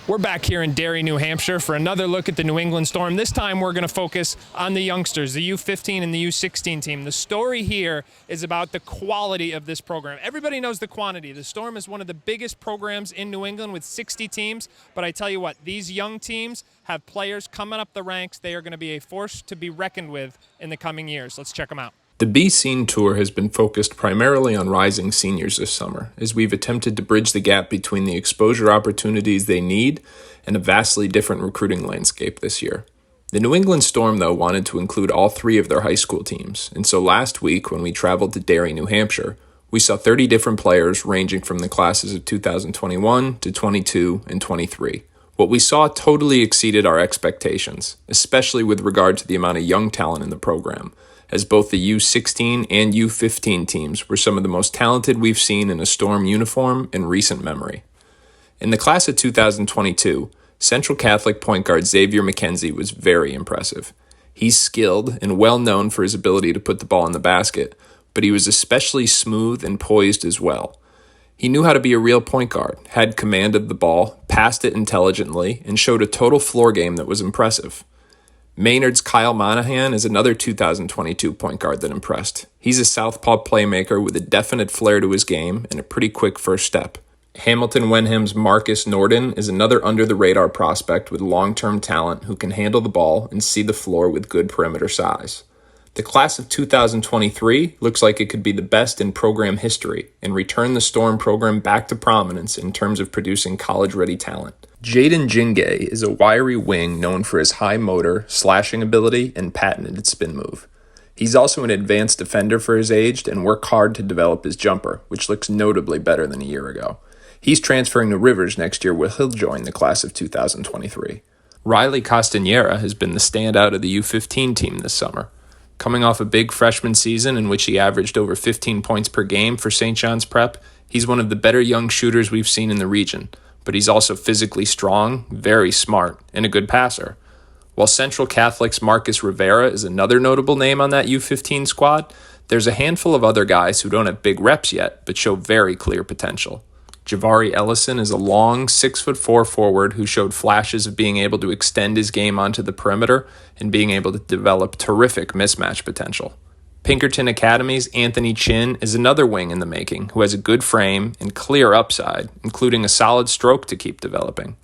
We're back here in Derry, New Hampshire for another look at the New England Storm. This time we're going to focus on the youngsters, the u15 and the u16 team. The story here is about the quality of this program. Everybody knows the quantity. The Storm is one of the biggest programs in New England with 60 teams. But I tell you what, these young teams have players coming up the ranks. They are going to be a force to be reckoned with in the coming years. Let's check them out. The B-Scene Tour has been focused primarily on rising seniors this summer, as we've attempted to bridge the gap between the exposure opportunities they need and a vastly different recruiting landscape this year. The New England Storm, though, wanted to include all three of their high school teams, and so last week when we traveled to Derry, New Hampshire, we saw 30 different players ranging from the classes of 2021 to 22 and 23. What we saw totally exceeded our expectations, especially with regard to the amount of young talent in the program, as both the u16 and u15 teams were some of the most talented we've seen in a Storm uniform in recent memory. In the class of 2022, Central Catholic point guard Xavier McKenzie was very impressive. He's skilled and well known for his ability to put the ball in the basket, but he was especially smooth and poised as well. He knew how to be a real point guard, had command of the ball, passed it intelligently, and showed a total floor game that was impressive. Maynard's Kyle Monahan is another 2022 point guard that impressed. He's a southpaw playmaker with a definite flair to his game and a pretty quick first step. Hamilton Wenham's Marcus Norton is another under-the-radar prospect with long-term talent who can handle the ball and see the floor with good perimeter size. The class of 2023 looks like it could be the best in program history and return the Storm program back to prominence in terms of producing college-ready talent. Jaden Jinge is a wiry wing known for his high motor, slashing ability, and patented spin move. He's also an advanced defender for his age and worked hard to develop his jumper, which looks notably better than a year ago. He's transferring to Rivers next year where he'll join the class of 2023. Riley Castanera has been the standout of the u15 team this summer. Coming off a big freshman season in which he averaged over 15 points per game for St. John's Prep, he's one of the better young shooters we've seen in the region, but he's also physically strong, very smart, and a good passer. While Central Catholic's Marcus Rivera is another notable name on that u15 squad, there's a handful of other guys who don't have big reps yet, but show very clear potential. Javari Ellison is a long 6'4" forward who showed flashes of being able to extend his game onto the perimeter and being able to develop terrific mismatch potential. Pinkerton Academy's Anthony Chin is another wing in the making who has a good frame and clear upside, including a solid stroke to keep developing.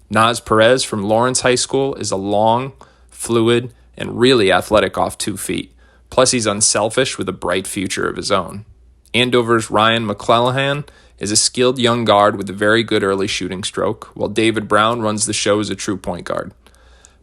Naz Perez from Lawrence High School is a long, fluid, and really athletic off 2 feet. Plus, he's unselfish with a bright future of his own. Andover's Ryan McClellan is a skilled young guard with a very good early shooting stroke, while David Brown runs the show as a true point guard.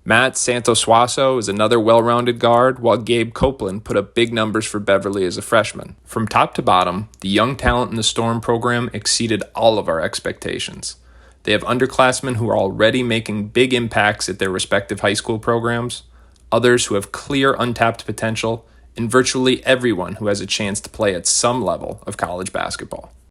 Matt Santosuaso is another well-rounded guard, while Gabe Copeland put up big numbers for Beverly as a freshman. From top to bottom, the young talent in the Storm program exceeded all of our expectations. They have underclassmen who are already making big impacts at their respective high school programs, others who have clear untapped potential, and virtually everyone who has a chance to play at some level of college basketball.